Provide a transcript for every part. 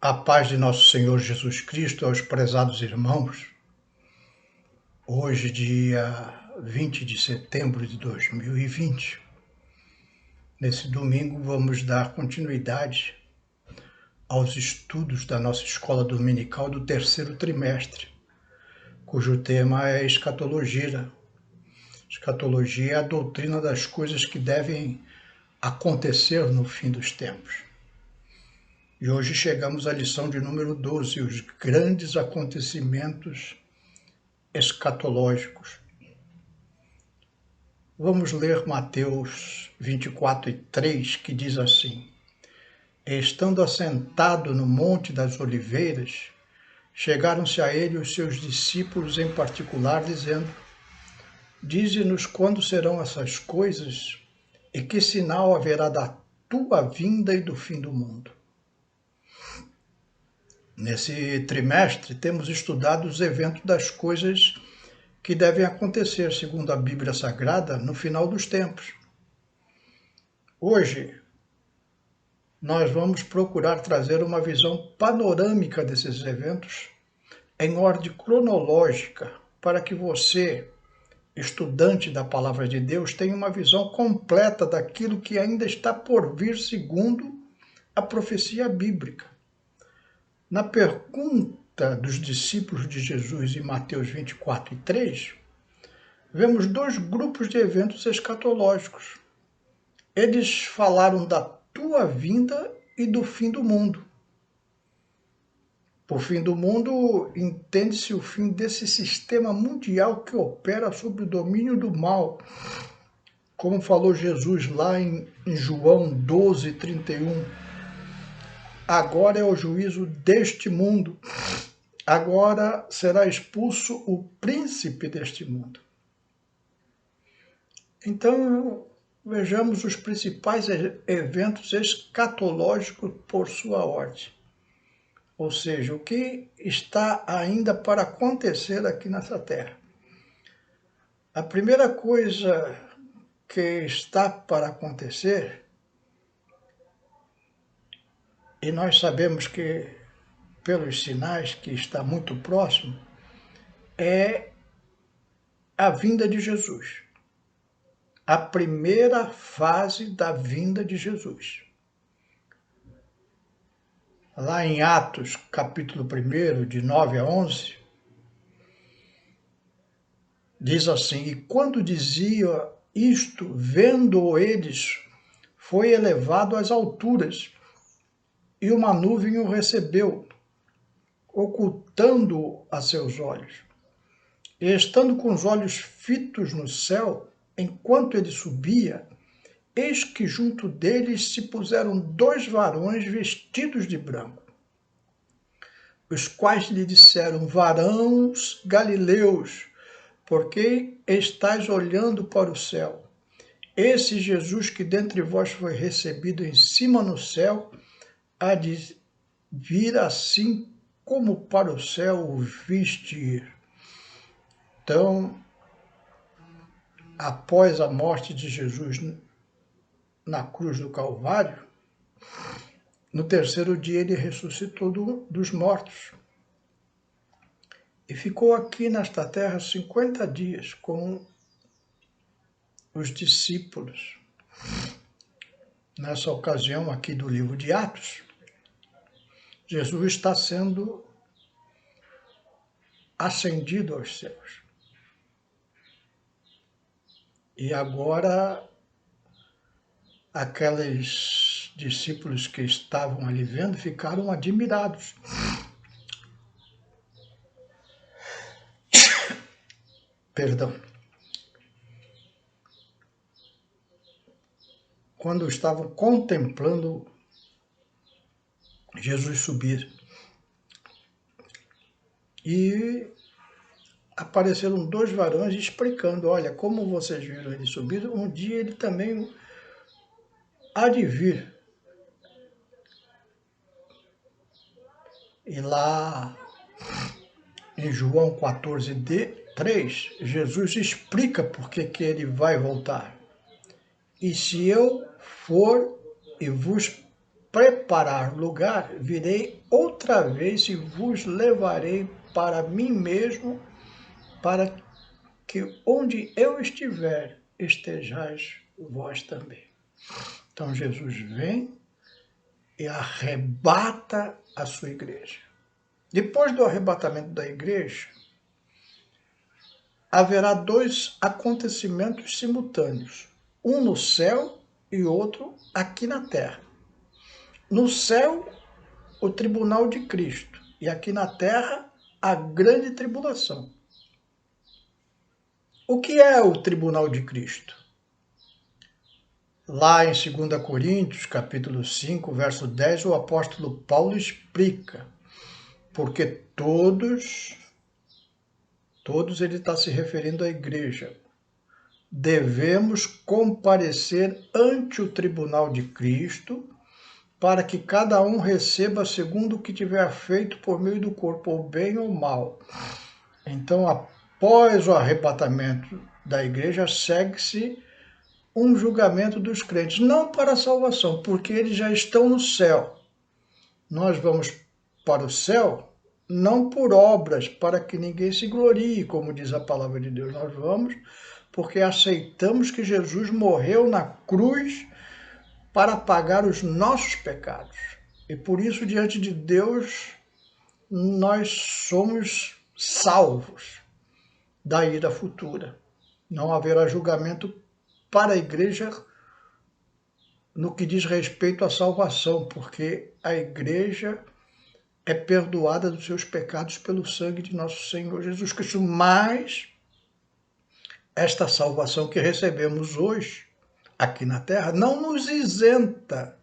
A paz de nosso Senhor Jesus Cristo aos prezados irmãos. Hoje, dia 20 de setembro de 2020, nesse domingo vamos dar continuidade aos estudos da nossa escola dominical do terceiro trimestre, cujo tema é escatologia. Escatologia é a doutrina das coisas que devem acontecer no fim dos tempos. E hoje chegamos à lição de número 12, os grandes acontecimentos escatológicos. Vamos ler Mateus 24:3, que diz assim: Estando assentado no Monte das Oliveiras, chegaram-se a ele os seus discípulos em particular, dizendo: Dize-nos quando serão essas coisas e que sinal haverá da tua vinda e do fim do mundo. Nesse trimestre, temos estudado os eventos das coisas que devem acontecer, segundo a Bíblia Sagrada, no final dos tempos. Hoje, nós vamos procurar trazer uma visão panorâmica desses eventos em ordem cronológica, para que você, estudante da Palavra de Deus, tenha uma visão completa daquilo que ainda está por vir segundo a profecia bíblica. Na pergunta dos discípulos de Jesus em Mateus 24:3, vemos dois grupos de eventos escatológicos. Eles falaram da tua vinda e do fim do mundo. Por fim do mundo, entende-se o fim desse sistema mundial que opera sob o domínio do mal. Como falou Jesus lá em João 12:31. Agora é o juízo deste mundo. Agora será expulso o príncipe deste mundo. Então, vejamos os principais eventos escatológicos por sua ordem. Ou seja, o que está ainda para acontecer aqui nessa terra. A primeira coisa que está para acontecer, e nós sabemos que pelos sinais que está muito próximo, é a vinda de Jesus. A primeira fase da vinda de Jesus. Lá em Atos, capítulo 1, de 9 a 11, diz assim: E quando dizia isto, vendo-o eles, foi elevado às alturas, e uma nuvem o recebeu, ocultando-o a seus olhos. E estando com os olhos fitos no céu, enquanto ele subia, eis que junto deles se puseram dois varões vestidos de branco, os quais lhe disseram: Varões galileus, por que estáis olhando para o céu? Esse Jesus que dentre vós foi recebido em cima no céu, há de vir assim como para o céu o viste ir. Então, após a morte de Jesus na cruz do Calvário, no terceiro dia ele ressuscitou dos mortos e ficou aqui nesta terra 50 dias com os discípulos. Nessa ocasião aqui do livro de Atos, Jesus está sendo ascendido aos céus. E agora, aqueles discípulos que estavam ali vendo ficaram admirados. Perdão. Quando estavam contemplando Jesus subir. E apareceram dois varões explicando: olha, como vocês viram ele subir, um dia ele também há de vir. E lá em João 14:3, Jesus explica por que ele vai voltar. E se eu for e vos preparar lugar, virei outra vez e vos levarei para mim mesmo, para que onde eu estiver, estejais vós também. Então Jesus vem e arrebata a sua igreja. Depois do arrebatamento da igreja, haverá dois acontecimentos simultâneos, um no céu e outro aqui na terra. No céu, o tribunal de Cristo, e aqui na terra, a grande tribulação. O que é o tribunal de Cristo? Lá em 2 Coríntios, capítulo 5, verso 10, o apóstolo Paulo explica, porque todos ele está se referindo à igreja, devemos comparecer ante o tribunal de Cristo, para que cada um receba segundo o que tiver feito por meio do corpo, ou bem ou mal. Então, após o arrebatamento da igreja, segue-se um julgamento dos crentes, não para a salvação, porque eles já estão no céu. Nós vamos para o céu não por obras, para que ninguém se glorie, como diz a palavra de Deus. Nós vamos porque aceitamos que Jesus morreu na cruz para pagar os nossos pecados. E por isso, diante de Deus, nós somos salvos da ira futura. Não haverá julgamento para a igreja no que diz respeito à salvação, porque a igreja é perdoada dos seus pecados pelo sangue de nosso Senhor Jesus Cristo. Mas esta salvação que recebemos hoje, aqui na terra, não nos isenta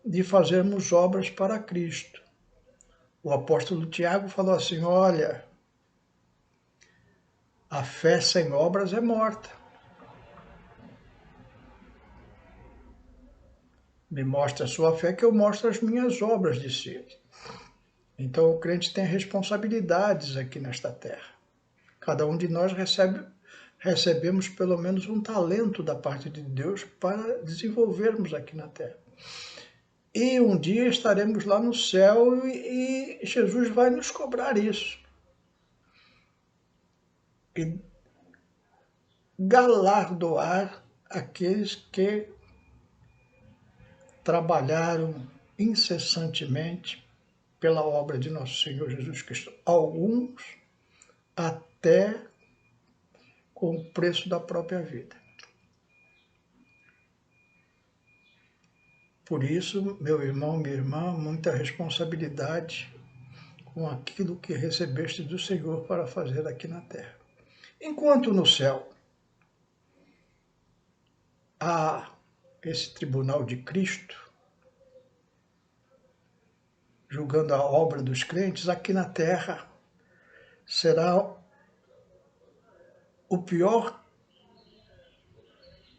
de fazermos obras para Cristo. O apóstolo Tiago falou assim, olha, a fé sem obras é morta. Me mostra a sua fé que eu mostro as minhas obras, disse ele. Então o crente tem responsabilidades aqui nesta terra. Cada um de nós recebemos pelo menos um talento da parte de Deus para desenvolvermos aqui na terra. E um dia estaremos lá no céu e Jesus vai nos cobrar isso. E galardoar aqueles que trabalharam incessantemente pela obra de nosso Senhor Jesus Cristo. Alguns até com o preço da própria vida. Por isso, meu irmão, minha irmã, muita responsabilidade com aquilo que recebeste do Senhor para fazer aqui na terra. Enquanto no céu há esse tribunal de Cristo, julgando a obra dos crentes, aqui na terra será o pior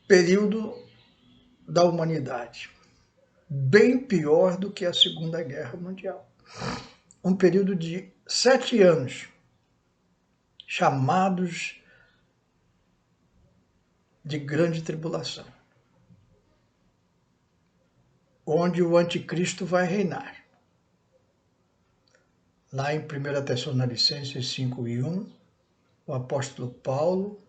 período da humanidade. Bem pior do que a Segunda Guerra Mundial. Um período de 7 anos, chamados de grande tribulação, onde o anticristo vai reinar. Lá em 1 Tessalonicenses 5:1, o apóstolo Paulo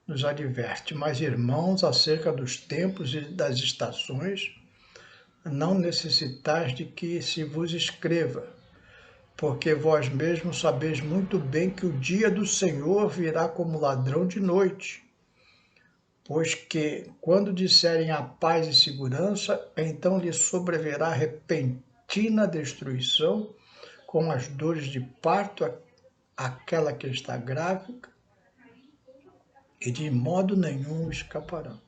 nos adverte, mas irmãos, acerca dos tempos e das estações, não necessitais de que se vos escreva, porque vós mesmos sabeis muito bem que o dia do Senhor virá como ladrão de noite. Pois que, quando disserem a paz e segurança, então lhe sobrevirá repentina destruição, com as dores de parto, aquela que está grávida, e de modo nenhum escaparão.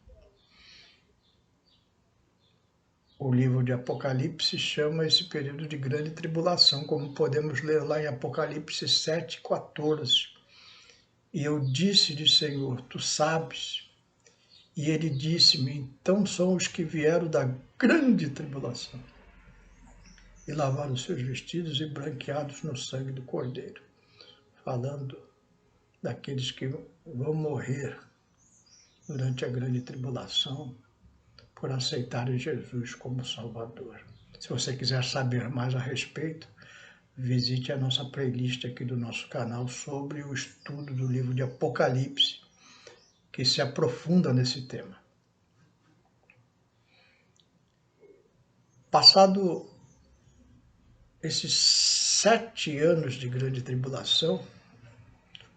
O livro de Apocalipse chama esse período de grande tribulação, como podemos ler lá em Apocalipse 7:14. E eu disse-lhe, Senhor, tu sabes. E ele disse-me, então são os que vieram da grande tribulação e lavaram os seus vestidos e branqueados no sangue do Cordeiro. Falando daqueles que vão morrer durante a grande tribulação, por aceitarem Jesus como Salvador. Se você quiser saber mais a respeito, visite a nossa playlist aqui do nosso canal sobre o estudo do livro de Apocalipse, que se aprofunda nesse tema. Passado esses 7 anos de grande tribulação,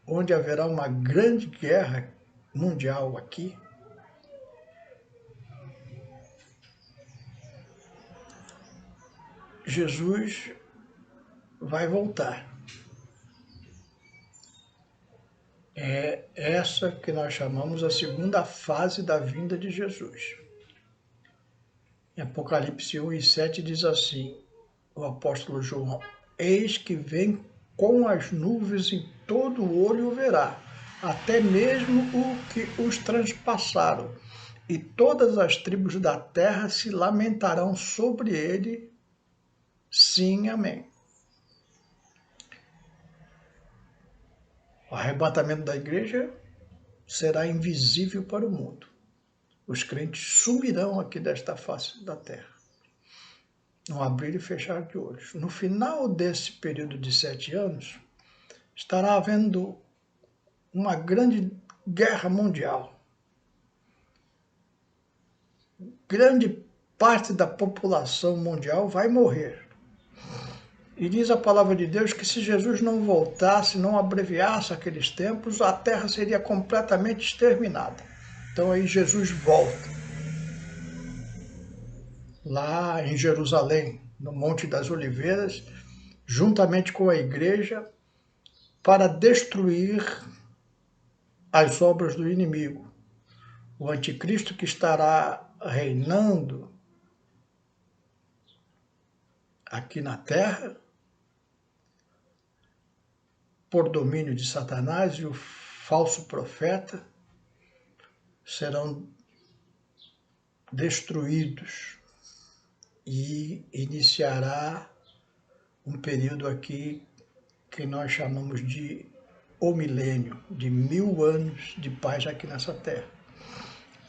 onde haverá uma grande guerra mundial aqui, Jesus vai voltar. É essa que nós chamamos a segunda fase da vinda de Jesus. Em Apocalipse 1:7 diz assim, o apóstolo João: eis que vem com as nuvens e todo o olho o verá, até mesmo o que os transpassaram, e todas as tribos da terra se lamentarão sobre ele. Sim, amém. O arrebatamento da igreja será invisível para o mundo. Os crentes sumirão aqui desta face da terra, no abrir e fechar de olhos. No final desse período de 7 anos, estará havendo uma grande guerra mundial. Grande parte da população mundial vai morrer. E diz a palavra de Deus que se Jesus não voltasse, não abreviasse aqueles tempos, a terra seria completamente exterminada. Então aí Jesus volta. Lá em Jerusalém, no Monte das Oliveiras, juntamente com a igreja, para destruir as obras do inimigo. O anticristo que estará reinando aqui na terra, por domínio de Satanás, e o falso profeta serão destruídos, e iniciará um período aqui que nós chamamos de o milênio, de 1000 anos de paz aqui nessa terra.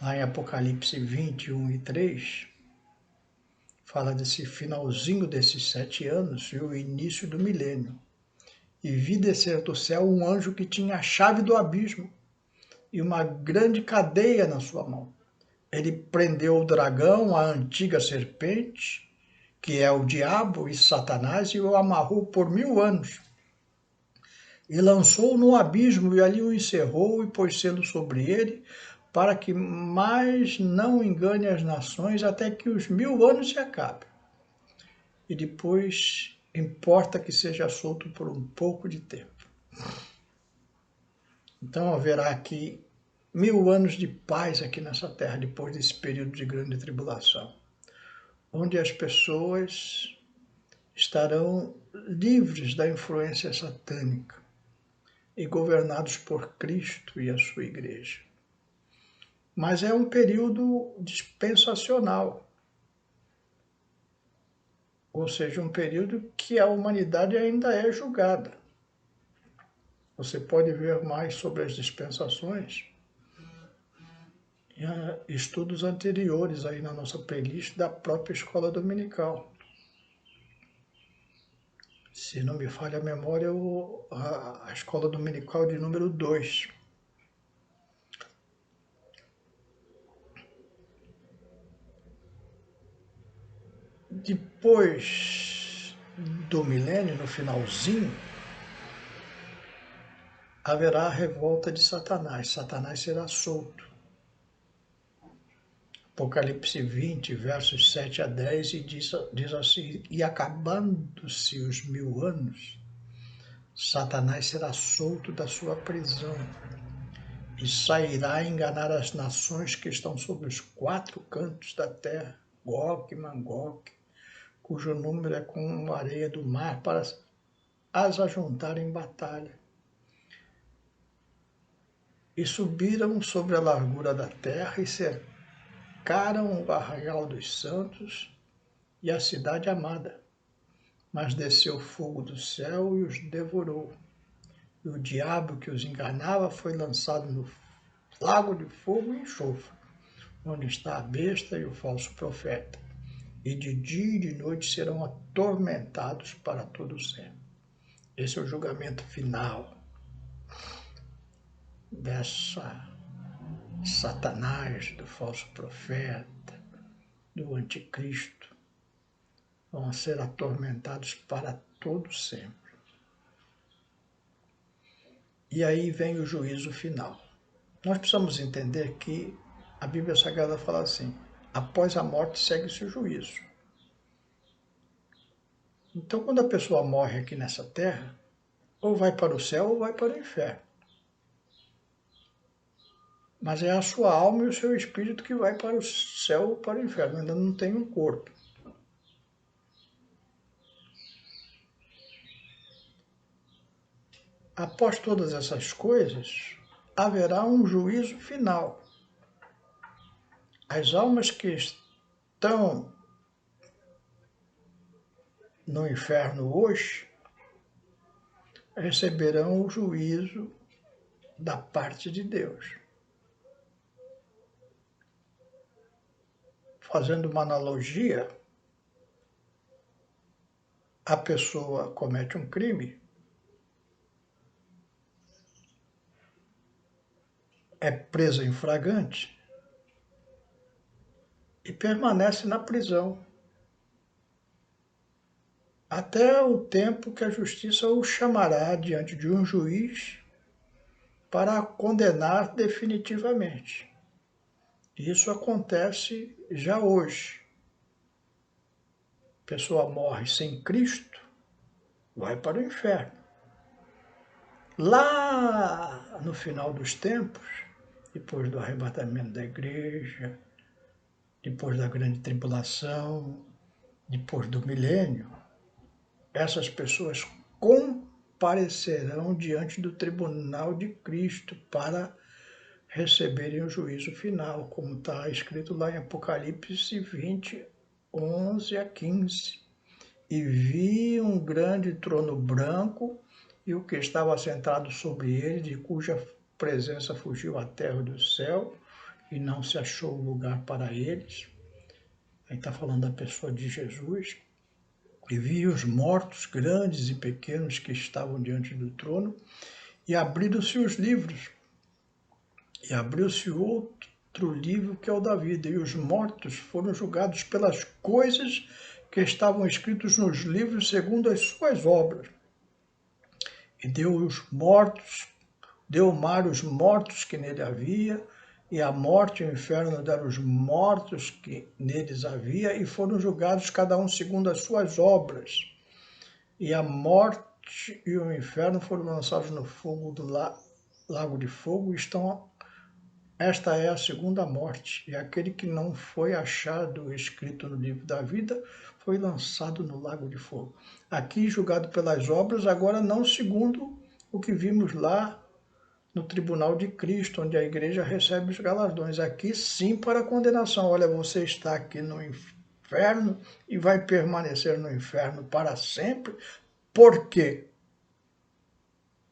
Lá em Apocalipse 21:3, fala desse finalzinho desses 7 anos e o início do milênio. E vi descer do céu um anjo que tinha a chave do abismo e uma grande cadeia na sua mão. Ele prendeu o dragão, a antiga serpente, que é o diabo e Satanás, e o amarrou por 1000 anos. E lançou-o no abismo, e ali o encerrou, e pôs selo sobre ele, para que mais não engane as nações, até que os 1000 anos se acabem. E depois importa que seja solto por um pouco de tempo. Então haverá aqui 1000 anos de paz aqui nessa terra, depois desse período de grande tribulação, onde as pessoas estarão livres da influência satânica e governados por Cristo e a sua igreja. Mas é um período dispensacional, ou seja, um período que a humanidade ainda é julgada. Você pode ver mais sobre as dispensações em estudos anteriores aí na nossa playlist da própria Escola Dominical. Se não me falha a memória, a Escola Dominical de número 2. Depois do milênio, no finalzinho, haverá a revolta de Satanás. Satanás será solto. Apocalipse 20, versos 7-10, e diz assim: e acabando-se os 1000 anos, Satanás será solto da sua prisão e sairá a enganar as nações que estão sobre os 4 cantos da terra, Gog e Magog, cujo número é como a areia do mar, para as ajuntar em batalha. E subiram sobre a largura da terra e cercaram o arraial dos santos e a cidade amada. Mas desceu fogo do céu e os devorou. E o diabo que os enganava foi lançado no lago de fogo e enxofre, onde está a besta e o falso profeta, e de dia e de noite serão atormentados para todo sempre. Esse é o julgamento final dessa Satanás, do falso profeta, do anticristo. Vão ser atormentados para todo sempre. E aí vem o juízo final. Nós precisamos entender que a Bíblia Sagrada fala assim: após a morte segue-se o juízo. Então, quando a pessoa morre aqui nessa terra, ou vai para o céu ou vai para o inferno. Mas é a sua alma e o seu espírito que vai para o céu ou para o inferno, ainda não tem um corpo. Após todas essas coisas, haverá um juízo final. As almas que estão no inferno hoje receberão o juízo da parte de Deus. Fazendo uma analogia, a pessoa comete um crime, é presa em flagrante e permanece na prisão até o tempo que a justiça o chamará diante de um juiz para condenar definitivamente. Isso acontece já hoje. A pessoa morre sem Cristo, vai para o inferno. Lá no final dos tempos, depois do arrebatamento da igreja, depois da grande tribulação, depois do milênio, essas pessoas comparecerão diante do tribunal de Cristo para receberem o juízo final, como está escrito lá em Apocalipse 20, 11 a 15. E vi um grande trono branco e o que estava sentado sobre ele, de cuja presença fugiu a terra do céu e não se achou lugar para eles. Aí está falando da pessoa de Jesus. E vi os mortos, grandes e pequenos, que estavam diante do trono, e abriram-se os livros. E abriu-se outro livro, que é o da vida, e os mortos foram julgados pelas coisas que estavam escritos nos livros segundo as suas obras. E deu o mar os mortos que nele havia, e a morte e o inferno deram os mortos que neles havia, e foram julgados cada um segundo as suas obras. E a morte e o inferno foram lançados no fogo do lago de fogo, esta é a segunda morte, e aquele que não foi achado escrito no livro da vida foi lançado no lago de fogo. Aqui julgado pelas obras, agora não segundo o que vimos lá no tribunal de Cristo, onde a igreja recebe os galardões. Aqui sim para a condenação. Olha, você está aqui no inferno e vai permanecer no inferno para sempre. Por quê?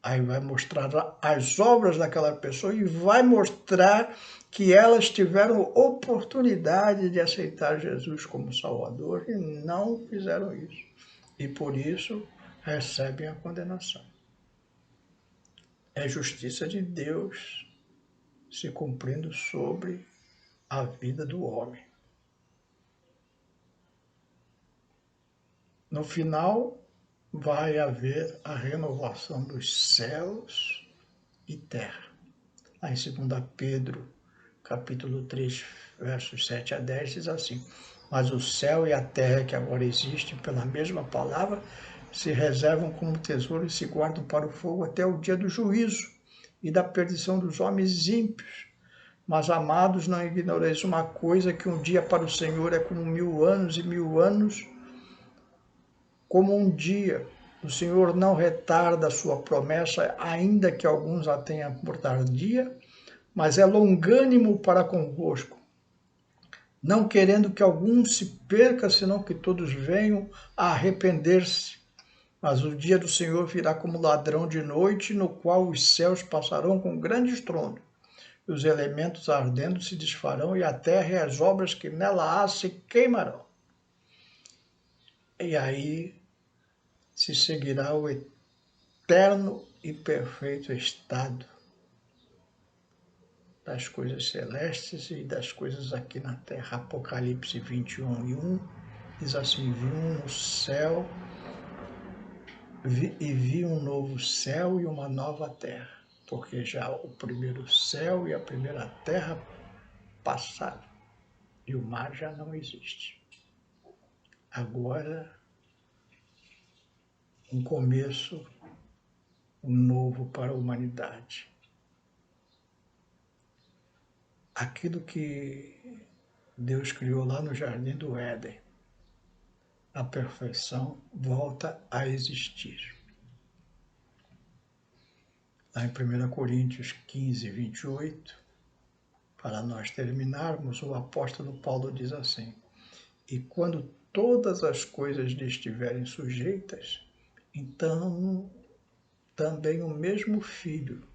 Aí vai mostrar as obras daquela pessoa e vai mostrar que elas tiveram oportunidade de aceitar Jesus como Salvador e não fizeram isso. E por isso recebem a condenação. É justiça de Deus se cumprindo sobre a vida do homem. No final, vai haver a renovação dos céus e terra. Lá em 2 Pedro, capítulo 3, versos 7 a 10, diz assim: mas o céu e a terra que agora existem, pela mesma palavra, se reservam como tesouro e se guardam para o fogo até o dia do juízo e da perdição dos homens ímpios. Mas, amados, não ignoreis uma coisa, que um dia para o Senhor é como 1000 anos, e 1000 anos como um dia. O Senhor não retarda a sua promessa, ainda que alguns a tenham por tardia, mas é longânimo para convosco, não querendo que algum se perca, senão que todos venham a arrepender-se. Mas o dia do Senhor virá como ladrão de noite, no qual os céus passarão com grande estrondo, os elementos ardendo se desfarão, e a terra e as obras que nela há se queimarão. E aí se seguirá o eterno e perfeito estado das coisas celestes e das coisas aqui na terra. Apocalipse 21:1 diz assim: vi um novo céu e uma nova terra, porque já o primeiro céu e a primeira terra passaram, e o mar já não existe. Agora, um começo novo para a humanidade. Aquilo que Deus criou lá no Jardim do Éden, a perfeição volta a existir. Lá em 1 Coríntios 15:28, para nós terminarmos, o apóstolo Paulo diz assim: e quando todas as coisas lhe estiverem sujeitas, então também o mesmo Filho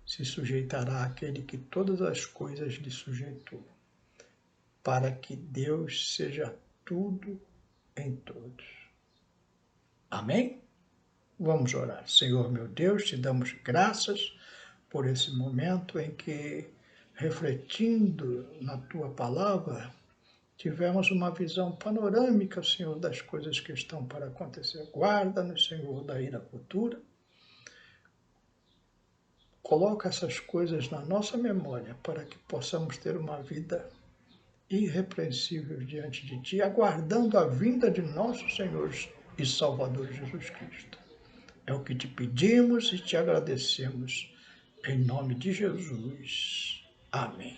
se sujeitará àquele que todas as coisas lhe sujeitou, para que Deus seja tudo em todos. Amém? Vamos orar. Senhor meu Deus, te damos graças por esse momento em que, refletindo na tua palavra, tivemos uma visão panorâmica, Senhor, das coisas que estão para acontecer. Guarda-nos, Senhor, da ira futura. Coloca essas coisas na nossa memória para que possamos ter uma vida irrepreensível diante de Ti, aguardando a vinda de nosso Senhor e Salvador Jesus Cristo. É o que te pedimos e te agradecemos, em nome de Jesus. Amém.